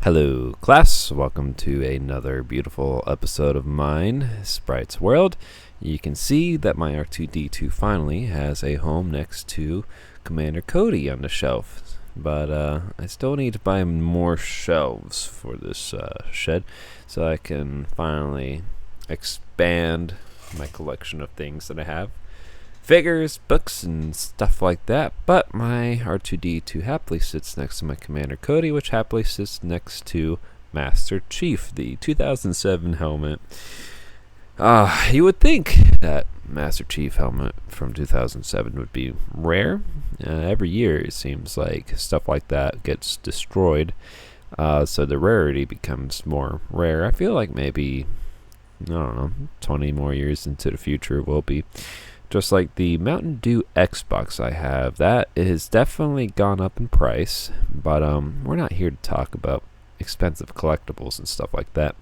Hello, class. Welcome to another beautiful episode of mine, Sprite's World. You can see that my R2-D2 finally has a home next to Commander Cody on the shelf. But I still need to buy more shelves for this shed so I can finally expand my collection of things that I have. Figures, books, and stuff like that, but my R2-D2 happily sits next to my Commander Cody, which happily sits next to Master Chief, the 2007 helmet. You would think that Master Chief helmet from 2007 would be rare. Every year it seems like stuff like that gets destroyed, so the rarity becomes more rare. I feel like maybe, I don't know, 20 more years into the future it will be. Just like the Mountain Dew Xbox I have, that has definitely gone up in price, but we're not here to talk about expensive collectibles and stuff like that.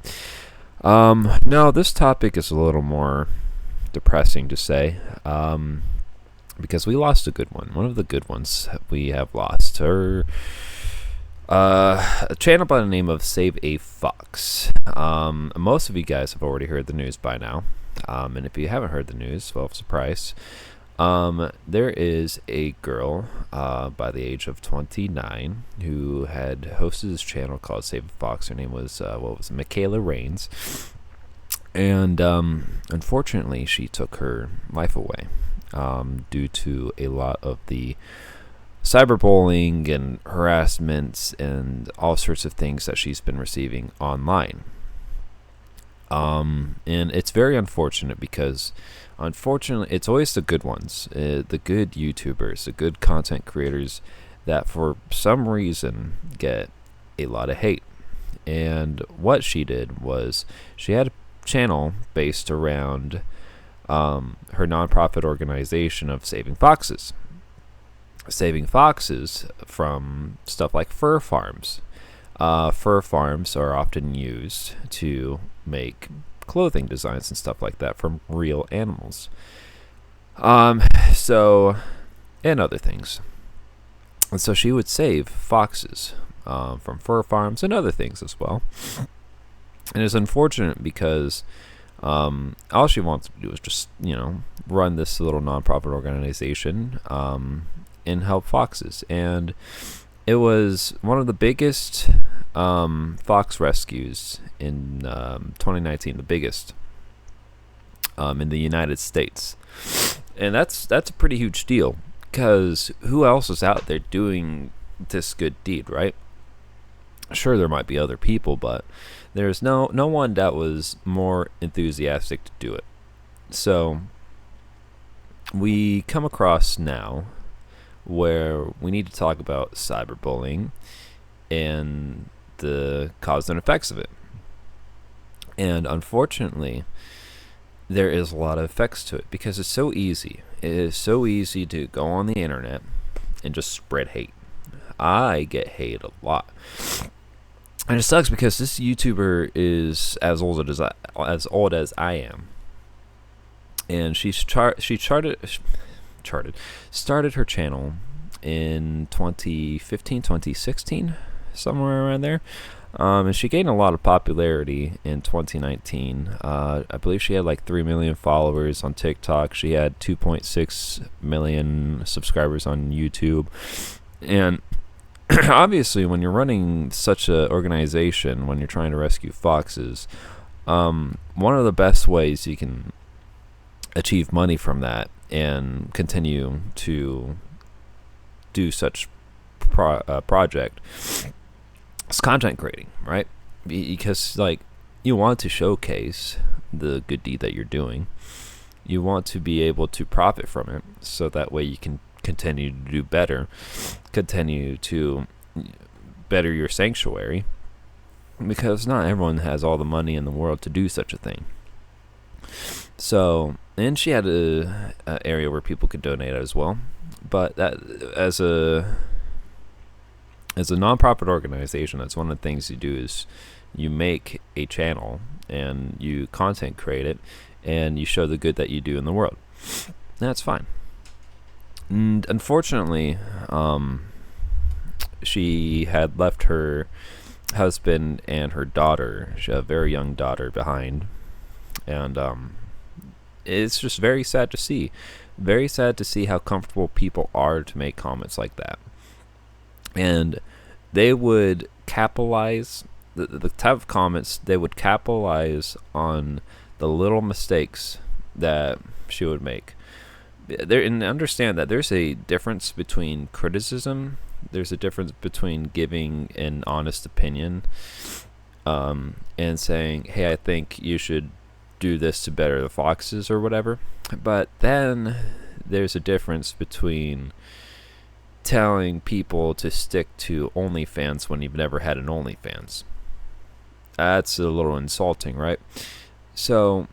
No, this topic is a little more depressing to say, because we lost a good one of the good ones we have lost. A channel by the name of Save a Fox. Most of you guys have already heard the news by now. And if you haven't heard the news, well, surprise. There is a girl by the age of 29 who had hosted this channel called Save a Fox. Her name was Mikayla Reigns. And unfortunately, she took her life away due to a lot of the cyberbullying and harassments and all sorts of things that she's been receiving online. And it's very unfortunate because, unfortunately, it's always the good ones, the good YouTubers, the good content creators that for some reason get a lot of hate. And what she did was she had a channel based around her nonprofit organization of saving foxes. Saving foxes from stuff like fur farms. Fur farms are often used to make clothing designs and stuff like that from real animals. And other things. And so she would save foxes from fur farms and other things as well. And it's unfortunate because all she wants to do is just, run this little nonprofit organization and help foxes. And it was one of the biggest fox rescues in 2019, the biggest in the United States. And that's a pretty huge deal because who else is out there doing this good deed, right? Sure, there might be other people, but there's no one that was more enthusiastic to do it. So we come across now where we need to talk about cyberbullying and the cause and effects of it. And unfortunately, there is a lot of effects to it because it's so easy. It is so easy to go on the internet and just spread hate. I get hate a lot. And it sucks because this YouTuber is as old as I am. And she started her channel in 2015, 2016, somewhere around there. And she gained a lot of popularity in 2019. I believe she had like 3 million followers on TikTok. She had 2.6 million subscribers on YouTube. And obviously, when you're running such an organization, when you're trying to rescue foxes, one of the best ways you can achieve money from that and continue to do such project is content creating, right? Because you want to showcase the good deed that you're doing. You want to be able to profit from it, so that way you can continue to do better, continue to better your sanctuary, because not everyone has all the money in the world to do such a thing. So, and she had a area where people could donate as well. But that as a nonprofit organization, that's one of the things you do is you make a channel and you content create it and you show the good that you do in the world. That's fine. And unfortunately, she had left her husband and her daughter, a very young daughter, behind. And it's just very sad to see. Very sad to see how comfortable people are to make comments like that. And they would capitalize, the type of comments, they would capitalize on the little mistakes that she would make. And understand that there's a difference between criticism, there's a difference between giving an honest opinion, and saying, hey, I think you should do this to better the foxes or whatever. But then there's a difference between telling people to stick to OnlyFans when you've never had an OnlyFans. That's a little insulting, right? So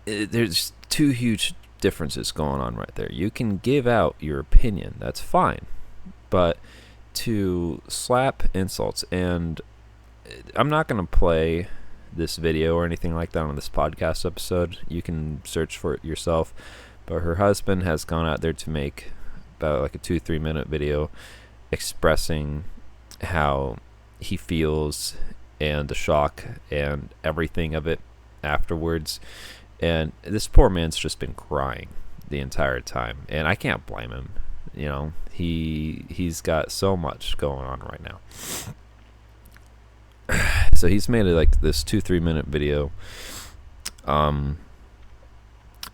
there's two huge differences going on right there. You can give out your opinion, that's fine, but to slap insults, and I'm not going to play this video or anything like that on this podcast episode. You can search for it yourself. But her husband has gone out there to make about like a 2-3 minute video expressing how he feels and the shock and everything of it afterwards. And this poor man's just been crying the entire time, and I can't blame him. You know, he's got so much going on right now. So he's made like this 2-3 minute video.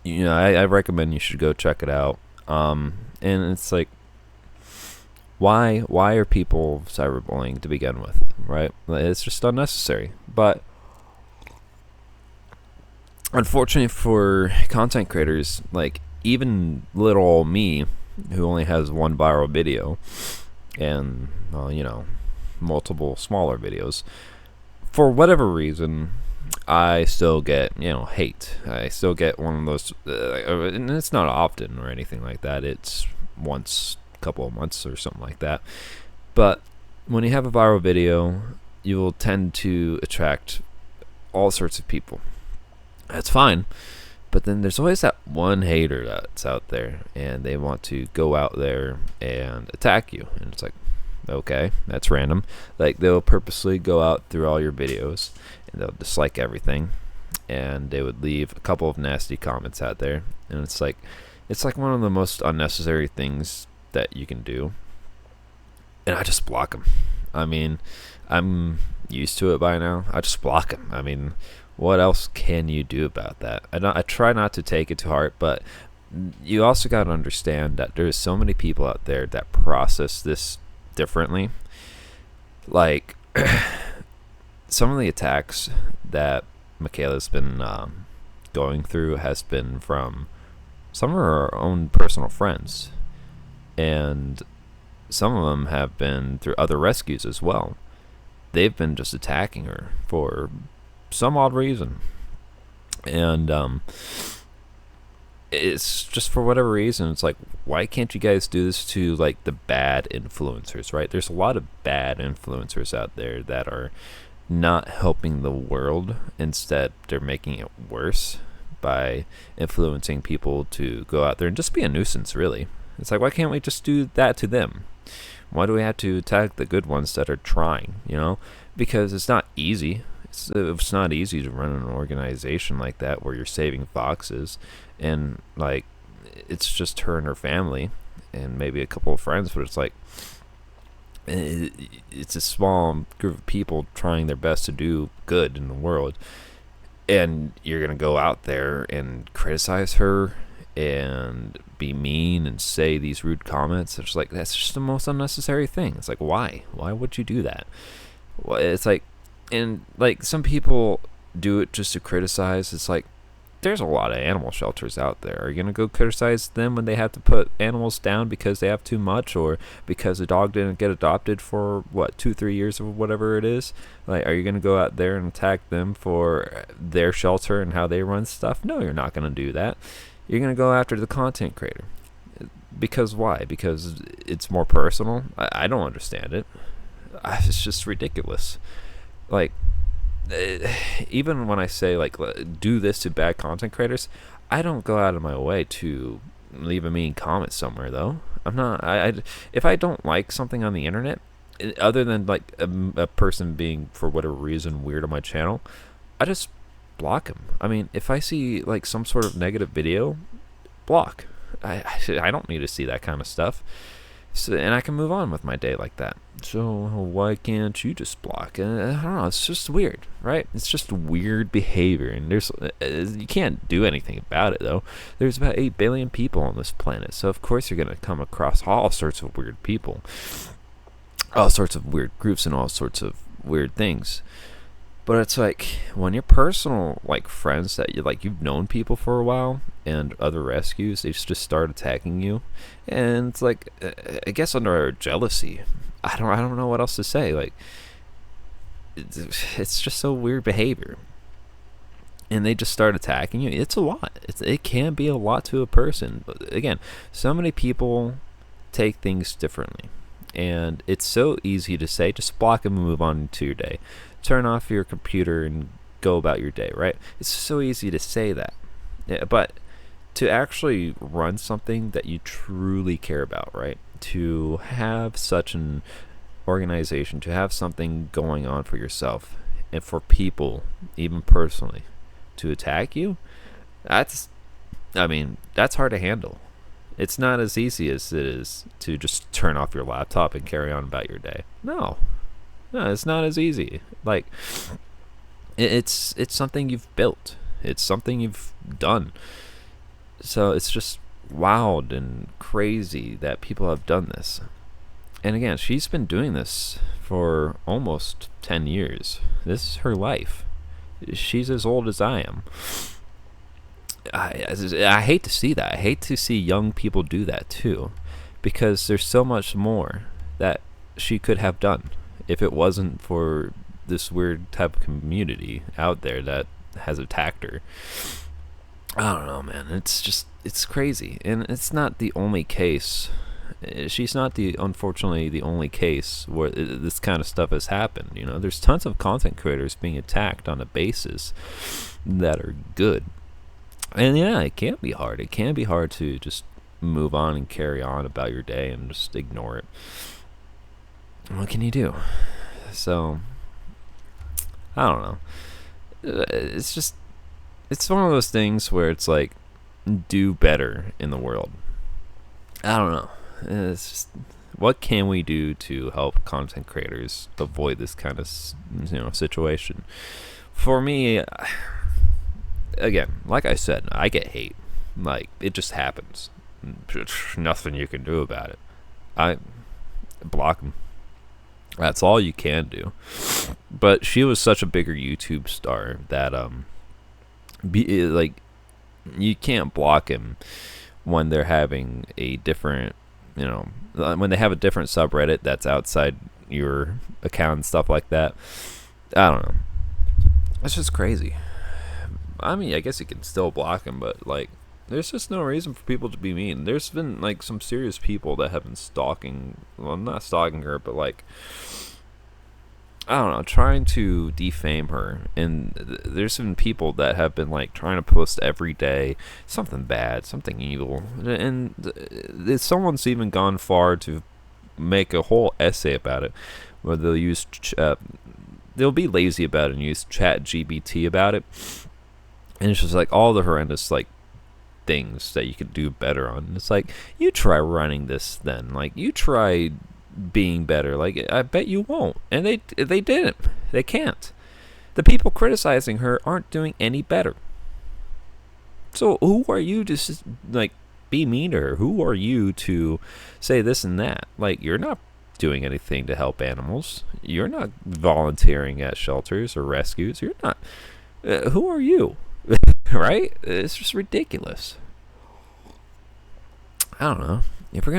You know, I recommend you should go check it out. And it's like, why are people cyberbullying to begin with, right? It's just unnecessary. But unfortunately for content creators, like even little old me, who only has one viral video and you know, multiple smaller videos, for whatever reason, I still get, you know, hate. I still get one of those, and it's not often or anything like that. It's once a couple of months or something like that. But when you have a viral video, you will tend to attract all sorts of people. That's fine. But then there's always that one hater that's out there, and they want to go out there and attack you. And it's like, okay, that's random. Like, they'll purposely go out through all your videos, and they'll dislike everything, and they would leave a couple of nasty comments out there. And it's like one of the most unnecessary things that you can do. And I just block them. I mean, I'm used to it by now. I just block them. I mean, what else can you do about that? I try not to take it to heart, but you also got to understand that there's so many people out there that process this differently. Like, some of the attacks that Mikayla's been going through has been from some of her own personal friends, and some of them have been through other rescues as well. They've been just attacking her for some odd reason, and it's just for whatever reason. It's like, why can't you guys do this to like the bad influencers, right? There's a lot of bad influencers out there that are not helping the world. Instead, they're making it worse by influencing people to go out there and just be a nuisance, really. It's like, why can't we just do that to them? Why do we have to attack the good ones that are trying, you know? Because it's not easy. It's not easy to run an organization like that where you're saving foxes, and like, it's just her and her family and maybe a couple of friends, but it's like, it's a small group of people trying their best to do good in the world, and you're gonna go out there and criticize her and be mean and say these rude comments. It's like, that's just the most unnecessary thing. It's like, why would you do that? Well, it's like, and like, some people do it just to criticize. It's like, there's a lot of animal shelters out there. Are you gonna go criticize them when they have to put animals down because they have too much, or because a dog didn't get adopted for 2-3 years or whatever it is? Like, are you gonna go out there and attack them for their shelter and how they run stuff? No, you're not gonna do that. You're gonna go after the content creator. Because why? Because it's more personal? I don't understand it. It's just ridiculous. Like, even when I say, like, do this to bad content creators, I don't go out of my way to leave a mean comment somewhere, though. I'm not. If I don't like something on the internet, other than like a person being for whatever reason weird on my channel, I just block him. I mean, if I see like some sort of negative video, block. I don't need to see that kind of stuff. So, and I can move on with my day like that. So why can't you just block? I don't know. It's just weird, right? It's just weird behavior, and you can't do anything about it though. There's about 8 billion people on this planet, so of course you're gonna come across all sorts of weird people, all sorts of weird groups, and all sorts of weird things. But it's like when your personal like friends that you've known people for a while and other rescues, they just start attacking you, and it's like I guess under jealousy. I don't know what else to say. Like it's just so weird behavior, and they just start attacking you. It's a lot. It can be a lot to a person. But again, so many people take things differently, and it's so easy to say just block them and move on to your day. Turn off your computer and go about your day, right? It's so easy to say that. Yeah, but to actually run something that you truly care about, right? To have such an organization, to have something going on for yourself and for people, even personally, to attack you, that's hard to handle. It's not as easy as it is to just turn off your laptop and carry on about your day. No, it's not as easy. Like, it's something you've built. It's something you've done. So it's just wild and crazy that people have done this. And again, she's been doing this for almost 10 years. This is her life. She's as old as I am. I hate to see that. I hate to see young people do that too, because there's so much more that she could have done if it wasn't for this weird type of community out there that has attacked her. I don't know, man. It's crazy, and it's not the only case. She's not unfortunately the only case where this kind of stuff has happened. You know, there's tons of content creators being attacked on a basis that are good. And yeah, it can be hard. It can be hard to just move on and carry on about your day and just ignore it. What can you do? So, I don't know. It's one of those things where it's like, do better in the world. I don't know. It's just, what can we do to help content creators avoid this kind of situation? For me, again, like I said, I get hate. Like, it just happens. Nothing you can do about it. I block them. That's all you can do. But she was such a bigger YouTube star that you can't block him when they're having a different, when they have a different subreddit that's outside your account and stuff like that. I don't know. It's just crazy. I mean, I guess you can still block him, but like, there's just no reason for people to be mean. There's been like some serious people that have been stalking, well, not stalking her, but like, I don't know, trying to defame her. And there's been people that have been like trying to post every day something bad, something evil. And someone's even gone far to make a whole essay about it, where they'll be lazy about it and use ChatGPT about it. And it's just like all the horrendous like things that you could do better on. It's like, you try running this then. Like, you try being better. Like, I bet you won't. And they didn't. They can't. The people criticizing her aren't doing any better. So who are you to like be mean to her? Who are you to say this and that? Like, you're not doing anything to help animals. You're not volunteering at shelters or rescues. You're not. Who are you? Right? It's just ridiculous. I don't know. If you're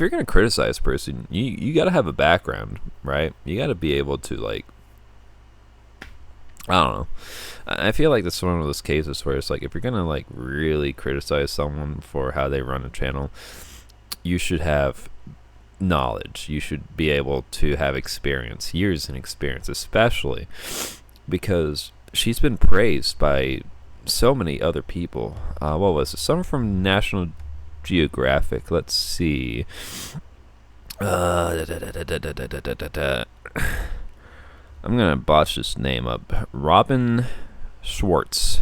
gonna criticize a person, you gotta have a background, right? You gotta be able to, like, I don't know. I feel like this is one of those cases where it's like, if you're gonna like really criticize someone for how they run a channel, you should have knowledge. You should be able to have experience, years in experience, especially because she's been praised by so many other people. What was it? Someone from National Geographic. Let's see. I'm gonna botch this name up. Robin Schwartz,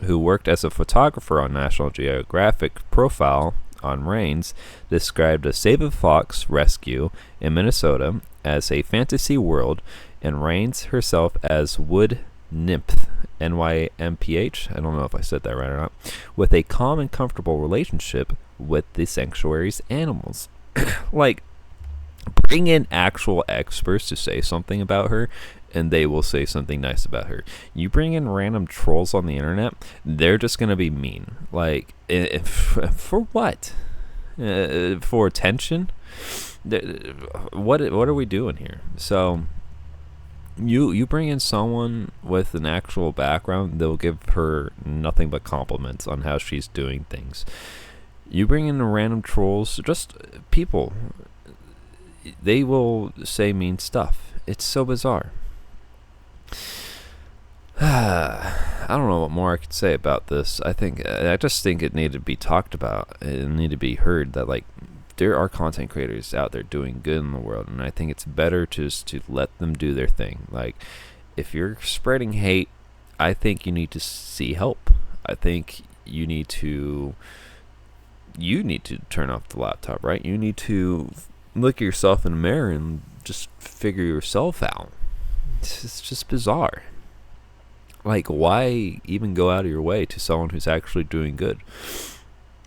who worked as a photographer on National Geographic Profile on Rains, described a Save a Fox rescue in Minnesota as a fantasy world, and Rains herself as Wood Nymph, NYMPH, I don't know if I said that right or not, with a calm and comfortable relationship with the sanctuary's animals. Like, bring in actual experts to say something about her, and they will say something nice about her. You bring in random trolls on the internet, they're just gonna be mean. Like, for what? For attention? What are we doing here? So you bring in someone with an actual background, they'll give her nothing but compliments on how she's doing things. You bring in the random trolls, just people, they will say mean stuff. It's so bizarre. I don't know what more I could say about this. I just think it needed to be talked about. It needed to be heard that, like, there are content creators out there doing good in the world, and I think it's better just to let them do their thing. Like, if you're spreading hate, I think you need to see help. I think you need to turn off the laptop, right? You need to look at yourself in the mirror and just figure yourself out. It's just bizarre. Like, why even go out of your way to someone who's actually doing good?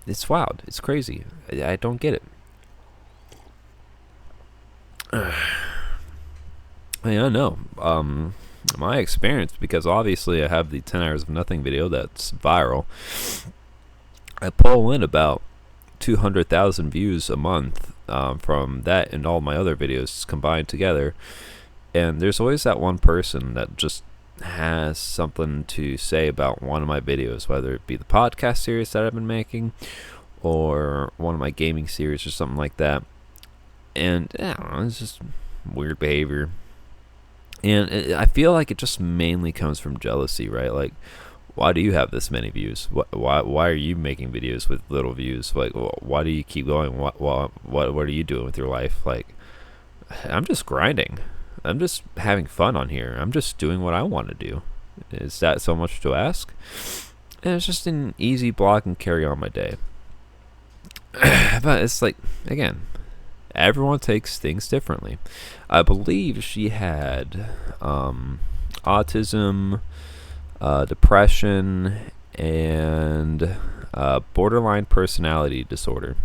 It's wild. It's crazy. I don't get it. I know. My experience, because obviously I have the 10 hours of nothing video that's viral. I pull in about 200,000 views a month from that and all my other videos combined together. And there's always that one person that just has something to say about one of my videos, whether it be the podcast series that I've been making or one of my gaming series or something like that. And I don't know, it's just weird behavior. And I feel like it just mainly comes from jealousy, right? Like, why do you have this many views? Why are you making videos with little views? Like, why do you keep going? What are you doing with your life? Like, I'm just grinding. I'm just having fun on here. I'm just doing what I want to do. Is that so much to ask? And it's just an easy block and carry on my day. But it's like, again, everyone takes things differently. I believe she had autism, depression, and borderline personality disorder.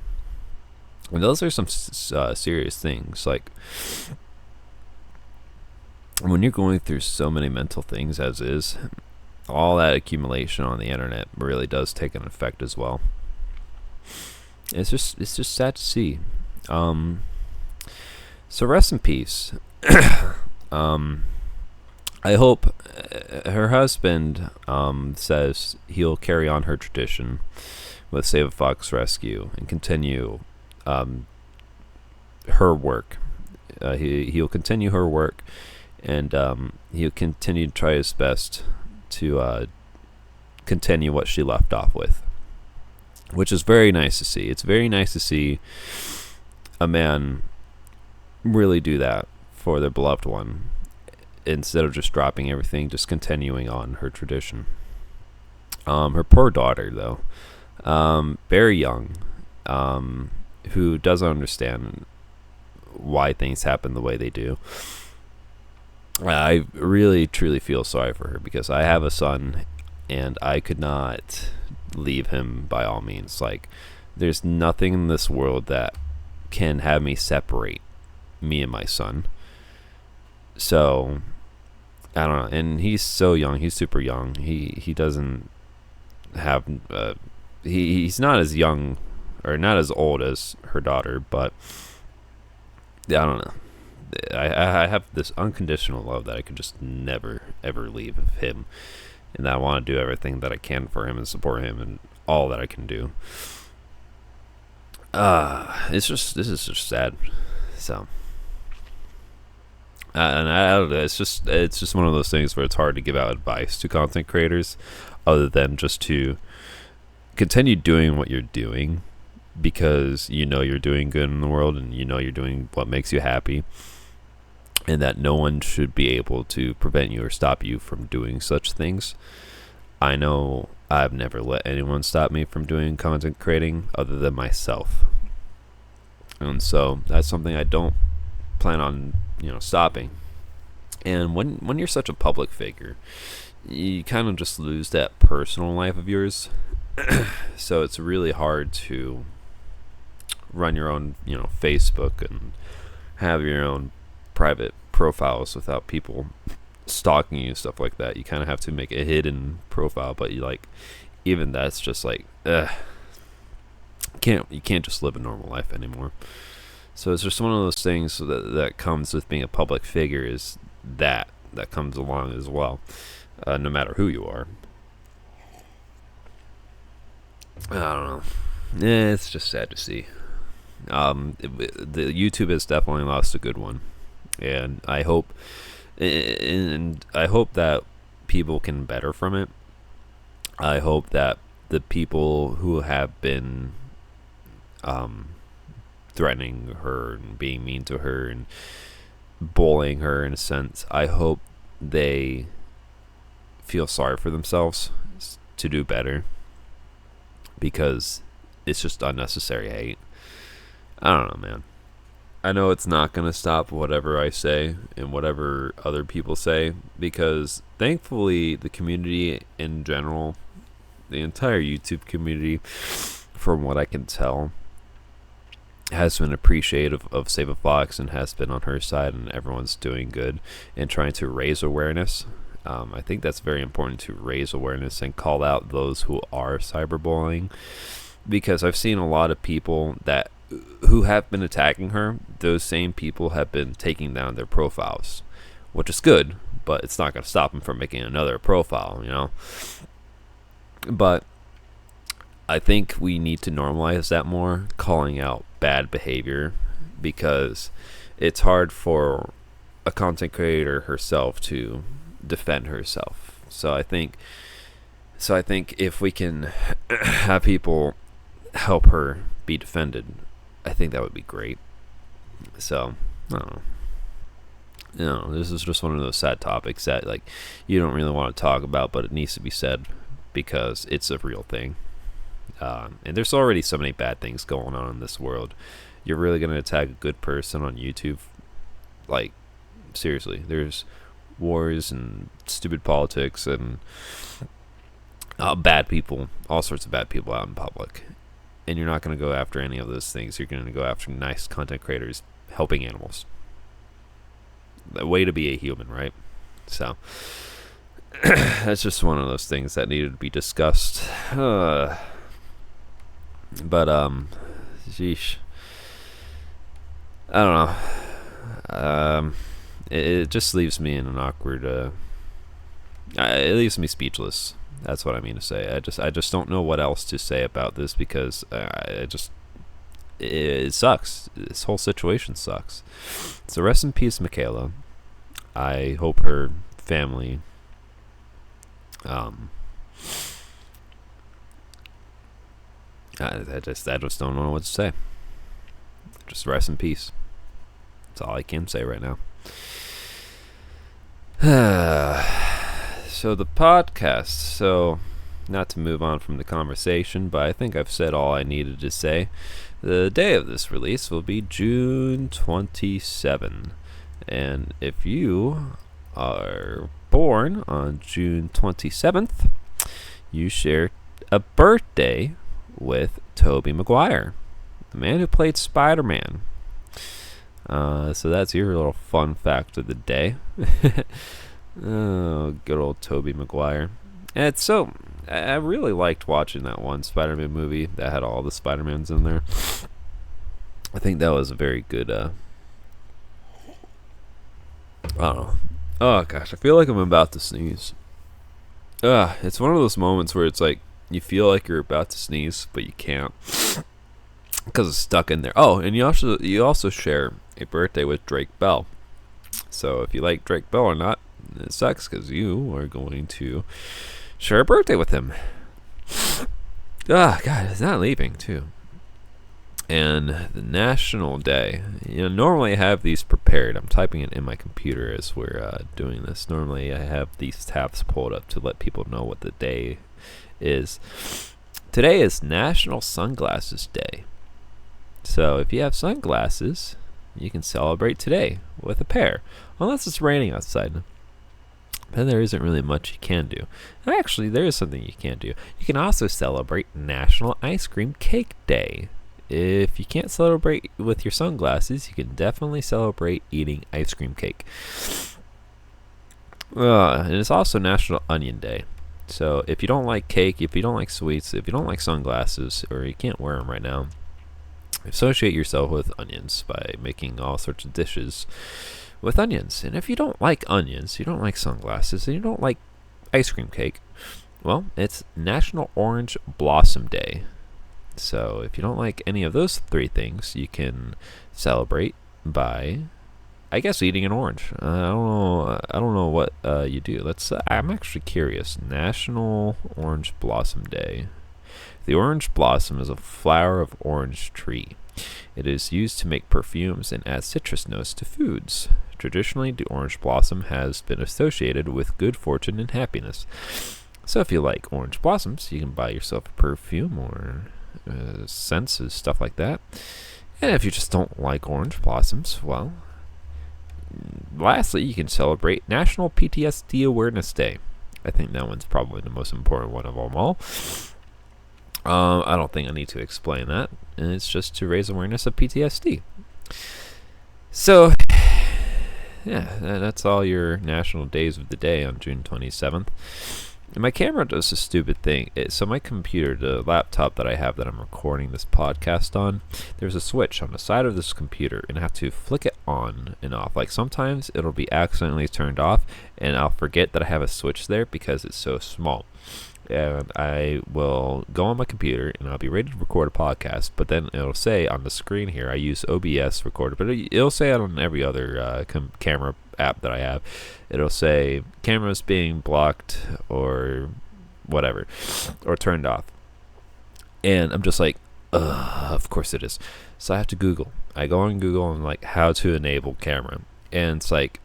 And those are some serious things. Like, when you're going through so many mental things as is, all that accumulation on the internet really does take an effect as well. It's just sad to see. So rest in peace. I hope her husband says he'll carry on her tradition with Save a Fox Rescue and continue her work. He'll continue her work, and he'll continue to try his best to continue what she left off with, which is very nice to see. It's very nice to see a man really do that for their beloved one, instead of just dropping everything, just continuing on her tradition. Her poor daughter, though, very young, who doesn't understand why things happen the way they do. I really, truly feel sorry for her, because I have a son, and I could not leave him by all means. Like, there's nothing in this world that can have me separate me and my son. So, I don't know. And he's so young. He's super young. He doesn't have... he's not as young, or not as old as her daughter, but I don't know. I have this unconditional love that I could just never, ever leave of him. And I want to do everything that I can for him and support him and all that I can do. This is just sad. So, and I don't know, it's just one of those things where it's hard to give out advice to content creators, other than just to continue doing what you're doing, because you know you're doing good in the world and you know you're doing what makes you happy, and that no one should be able to prevent you or stop you from doing such things. I know I've never let anyone stop me from doing content creating other than myself. And so that's something I don't plan on, stopping. And when you're such a public figure, you kind of just lose that personal life of yours. So it's really hard to run your own, Facebook and have your own private profiles without people stalking you, stuff like that. You kind of have to make a hidden profile, but even that's just you can't just live a normal life anymore. So it's just one of those things that comes with being a public figure, is that comes along as well, no matter who you are. I don't know. It's just sad to see. The YouTube has definitely lost a good one, and I hope that people can better from it. I hope that the people who have been threatening her and being mean to her and bullying her, in a sense, I hope they feel sorry for themselves to do better, because it's just unnecessary hate. I don't know, man. I know it's not going to stop whatever I say and whatever other people say, because thankfully the community in general, the entire YouTube community, from what I can tell, has been appreciative of Save a Fox and has been on her side, and everyone's doing good and trying to raise awareness. I think that's very important, to raise awareness and call out those who are cyberbullying, because I've seen a lot of people who have been attacking her. Those same people have been taking down their profiles, which is good, but it's not going to stop them from making another profile, But I think we need to normalize that more, calling out bad behavior, because it's hard for a content creator herself to defend herself. So I think if we can have people help her be defended, I think that would be great. So I don't know. This is just one of those sad topics that you don't really want to talk about, but it needs to be said because it's a real thing. And there's already so many bad things going on in this world. You're really going to attack a good person on YouTube? Seriously, there's wars and stupid politics and bad people, all sorts of bad people out in public. And you're not going to go after any of those things. You're going to go after nice content creators helping animals. The way to be a human, right? So that's just one of those things that needed to be discussed. But sheesh, I don't know. It just leaves me in an awkward. It leaves me speechless. That's what I mean to say. I just don't know what else to say about this, because it sucks. This whole situation sucks. So rest in peace, Mikayla. I hope her family I just don't know what to say. Just rest in peace. That's all I can say right now. So the podcast. So, not to move on from the conversation, but I think I've said all I needed to say. The day of this release will be June 27. And if you are born on June 27th, you share a birthday with Tobey Maguire, the man who played Spider-Man. So that's your little fun fact of the day. Oh, good old Tobey Maguire. And it's so, I really liked watching that one Spider-Man movie that had all the Spider-Mans in there. I think that was a very good, I don't know. Oh gosh, I feel like I'm about to sneeze. It's one of those moments where it's like, you feel like you're about to sneeze, but you can't, because it's stuck in there. Oh, and you also share a birthday with Drake Bell. So if you like Drake Bell or not, it sucks, because you are going to share a birthday with him. God, it's not leaving too. And the National Day, normally I have these prepared. I'm typing it in my computer as we're doing this. Normally I have these tabs pulled up to let people know what the day is. Today is National Sunglasses Day. So if you have sunglasses, you can celebrate today with a pair. Unless it's raining outside. Then there isn't really much you can do. Actually, there is something you can do. You can also celebrate National Ice Cream Cake Day. If you can't celebrate with your sunglasses, you can definitely celebrate eating ice cream cake. And it's also National Onion Day. So if you don't like cake, if you don't like sweets, if you don't like sunglasses, or you can't wear them right now, associate yourself with onions by making all sorts of dishes with onions. And if you don't like onions, you don't like sunglasses, and you don't like ice cream cake, well, it's National Orange Blossom Day. So if you don't like any of those three things, you can celebrate by, I guess, eating an orange. I don't know what you do. I'm actually curious. National Orange Blossom Day. The orange blossom is a flower of orange tree. It is used to make perfumes and add citrus notes to foods. Traditionally, the orange blossom has been associated with good fortune and happiness. So if you like orange blossoms, you can buy yourself a perfume or scents and stuff like that. And if you just don't like orange blossoms, well, lastly, you can celebrate National PTSD Awareness Day. I think that one's probably the most important one of them all. I don't think I need to explain that. And it's just to raise awareness of PTSD. So, yeah, that's all your national days of the day on June 27th. And my camera does a stupid thing. So my computer, the laptop that I have that I'm recording this podcast on, there's a switch on the side of this computer, and I have to flick it on and off. Like sometimes it'll be accidentally turned off, and I'll forget that I have a switch there because it's so small. And I will go on my computer and I'll be ready to record a podcast, but then it'll say on the screen here, I use OBS recorder, but it'll say it on every other camera app that I have. It'll say cameras being blocked or whatever, or turned off. And I'm just like, of course it is. So I have to Google. I go on Google and like how to enable camera. And it's like,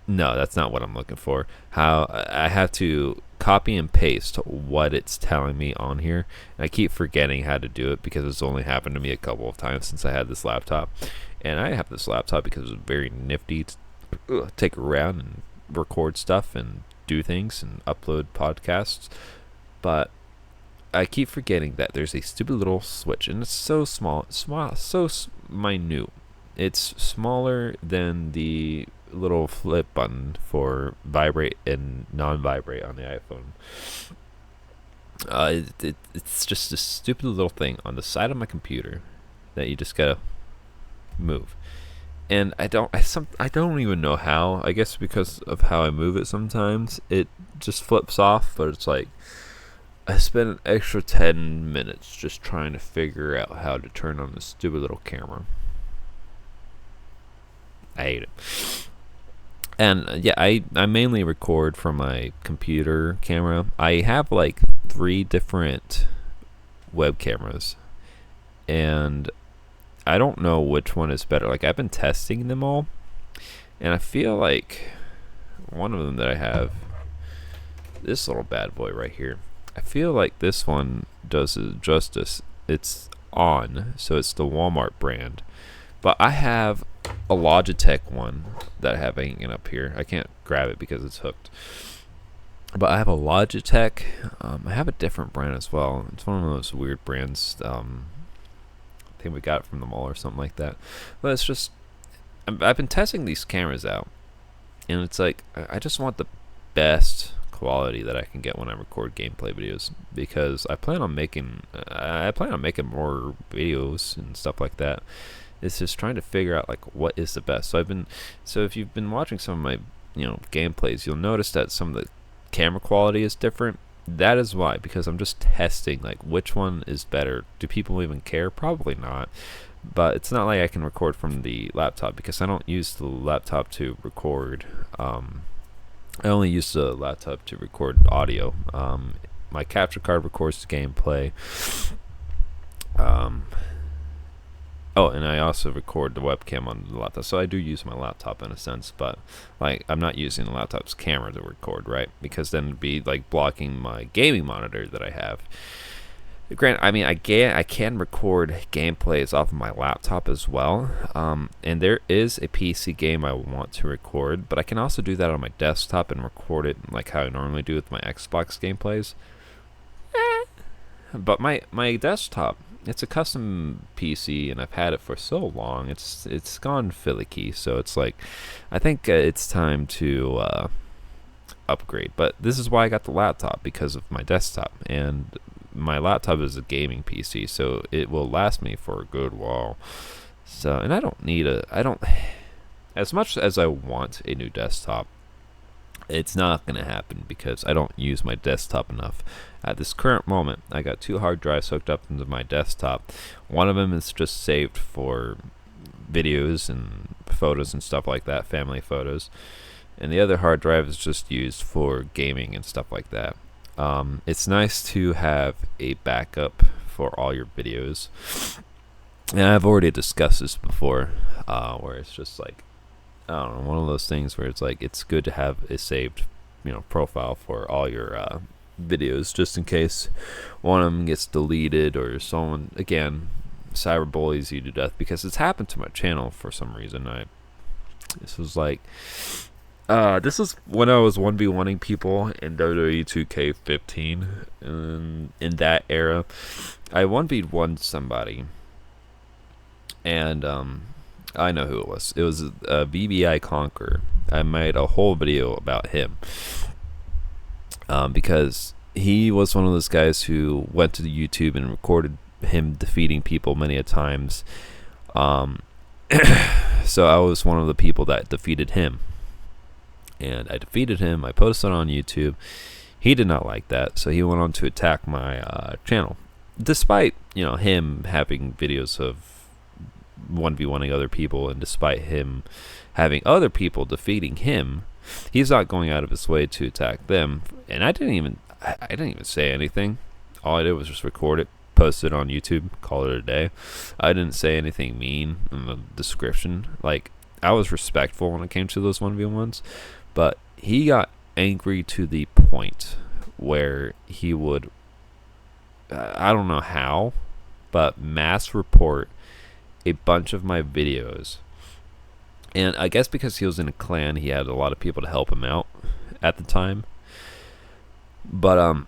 no, that's not what I'm looking for. How I have to copy and paste what it's telling me on here. And I keep forgetting how to do it because it's only happened to me a couple of times since I had this laptop. And I have this laptop because it's very nifty to take around and record stuff and do things and upload podcasts. But I keep forgetting that there's a stupid little switch, and it's so small, so minute. It's smaller than the little flip button for vibrate and non-vibrate on the iPhone. It's just a stupid little thing on the side of my computer that you just gotta move. And I don't even know how. I guess because of how I move it sometimes, it just flips off. But it's like I spent an extra 10 minutes just trying to figure out how to turn on this stupid little camera. I hate it. And yeah, I mainly record from my computer camera. I have like 3 different web cameras, and I don't know which one is better. Like I've been testing them all, and I feel like one of them that I have, this little bad boy right here, I feel like this one does it justice. It's on, so it's the Walmart brand. But I have a Logitech one that I have hanging up here. I can't grab it because it's hooked. But I have a Logitech. I have a different brand as well. It's one of those weird brands. I think we got it from the mall or something like that. But it's just, I've been testing these cameras out, and it's like I just want the best quality that I can get when I record gameplay videos, because I plan on making more videos and stuff like that. It's just trying to figure out like what is the best. So if you've been watching some of my gameplays, you'll notice that some of the camera quality is different. That is why, because I'm just testing like which one is better. Do people even care? Probably not. But it's not like I can record from the laptop, because I don't use the laptop to record. I only use the laptop to record audio. My capture card records the gameplay. Oh, and I also record the webcam on the laptop, so I do use my laptop in a sense, but like I'm not using the laptop's camera to record, right? Because then it'd be like blocking my gaming monitor that I have. Granted, I mean, I can record gameplays off of my laptop as well, and there is a PC game I want to record, but I can also do that on my desktop and record it like how I normally do with my Xbox gameplays. But my desktop, it's a custom PC, and I've had it for so long. It's gone finicky, so it's like, I think it's time to upgrade. But this is why I got the laptop, because of my desktop, and my laptop is a gaming PC, so it will last me for a good while. So, and I don't, as much as I want a new desktop, it's not going to happen because I don't use my desktop enough. At this current moment, I got 2 hard drives hooked up into my desktop. One of them is just saved for videos and photos and stuff like that, family photos. And the other hard drive is just used for gaming and stuff like that. It's nice to have a backup for all your videos. And I've already discussed this before, where it's just like, I don't know, one of those things where it's like, it's good to have a saved, profile for all your videos, just in case one of them gets deleted or someone, again, cyberbullies you to death, because it's happened to my channel for some reason. This was when I was 1v1ing people in WWE 2K15, and in that era, I 1v1'd somebody, and I know who it was. It was VBI Conqueror. I made a whole video about him, because he was one of those guys who went to the YouTube and recorded him defeating people many a times. So I was one of the people that defeated him. And I defeated him. I posted on YouTube. He did not like that, so he went on to attack my channel. Despite, him having videos of 1v1ing other people, and despite him having other people defeating him, he's not going out of his way to attack them. And I didn't even say anything. All I did was just record it, post it on YouTube, call it a day. I didn't say anything mean in the description. Like, I was respectful when it came to those 1v1s, but he got angry to the point where he would, I don't know how, but mass report a bunch of my videos. And I guess because he was in a clan, he had a lot of people to help him out at the time. But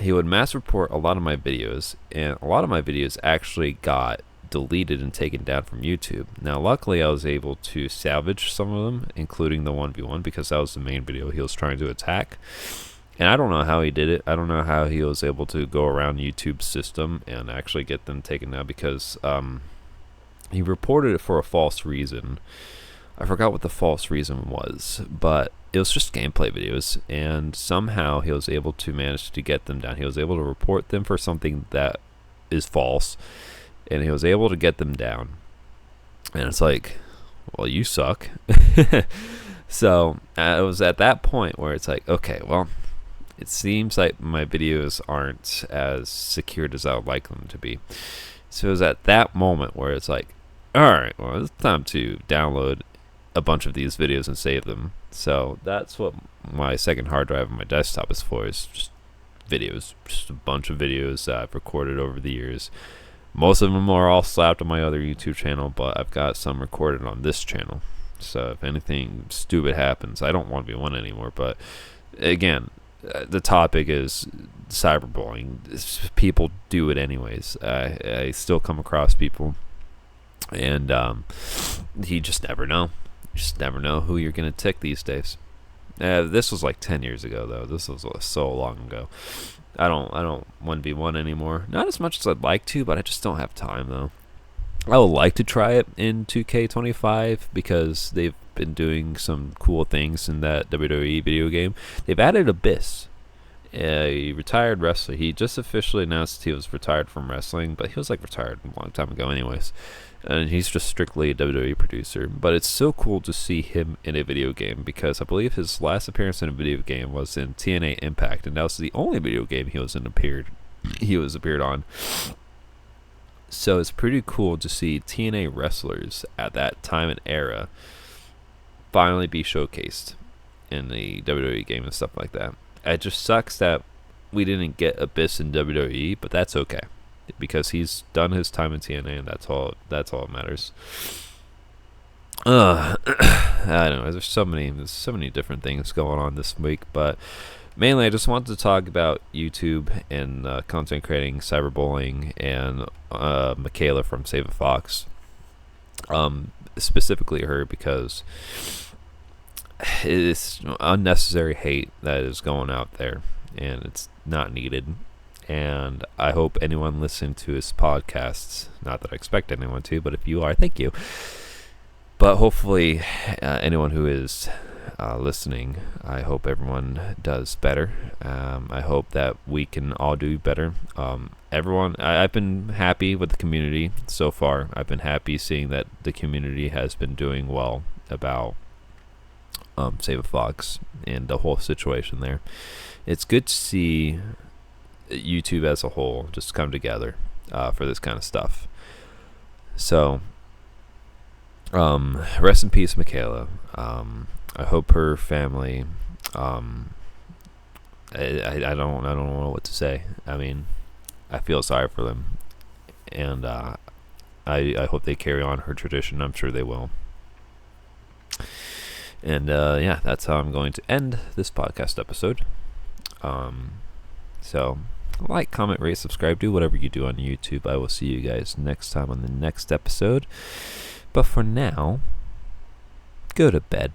he would mass report a lot of my videos, and a lot of my videos actually got deleted and taken down from YouTube. Now, luckily, I was able to salvage some of them, including the 1v1, because that was the main video he was trying to attack. And I don't know how he did it. I don't know how he was able to go around YouTube's system and actually get them taken down, because he reported it for a false reason. I forgot what the false reason was, but it was just gameplay videos, and somehow he was able to manage to get them down. He was able to report them for something that is false, and he was able to get them down. And it's like, well, you suck. So it was at that point where it's like, okay, well, it seems like my videos aren't as secured as I would like them to be. So it was at that moment where it's like, all right, well, it's time to download a bunch of these videos and save them. So that's what my second hard drive on my desktop is for, is just videos, just a bunch of videos that I've recorded over the years. Most of them are all slapped on my other YouTube channel, but I've got some recorded on this channel. So if anything stupid happens, I don't want to be one anymore. But again, the topic is cyberbullying. People do it anyways. I still come across people, and you just never know. You just never know who you're gonna tick these days. This was like 10 years ago, though. This was so long ago. I don't 1v1 anymore. Not as much as I'd like to, but I just don't have time, though. I would like to try it in 2K25 because they've been doing some cool things in that WWE video game. They've added Abyss, a retired wrestler. He just officially announced he was retired from wrestling, but he was like retired a long time ago anyways. And he's just strictly a WWE producer. But it's so cool to see him in a video game, because I believe his last appearance in a video game was in TNA Impact, and that was the only video game he was appeared on. So it's pretty cool to see TNA wrestlers at that time and era finally be showcased in the WWE game and stuff like that. It just sucks that we didn't get Abyss in WWE, but that's okay because he's done his time in TNA, and that's all that matters. I don't know. There's so many different things going on this week, but mainly I just wanted to talk about YouTube and content creating, cyberbullying, and Mikayla from Save a Fox. Specifically her, because it's unnecessary hate that is going out there, and it's not needed. And I hope anyone listening to his podcasts, not that I expect anyone to, but if you are, thank you. But hopefully anyone who is listening, I hope everyone does better. I hope that we can all do better. Everyone, I've been happy with the community so far. I've been happy seeing that the community has been doing well about Save a Fox and the whole situation there. It's good to see YouTube as a whole just come together for this kind of stuff. So, rest in peace, Mikayla. I hope her family. I don't know what to say. I mean, I feel sorry for them, and I hope they carry on her tradition. I'm sure they will. And yeah, that's how I'm going to end this podcast episode. So, like, comment, rate, subscribe, do whatever you do on YouTube. I will see you guys next time on the next episode. But for now, go to bed.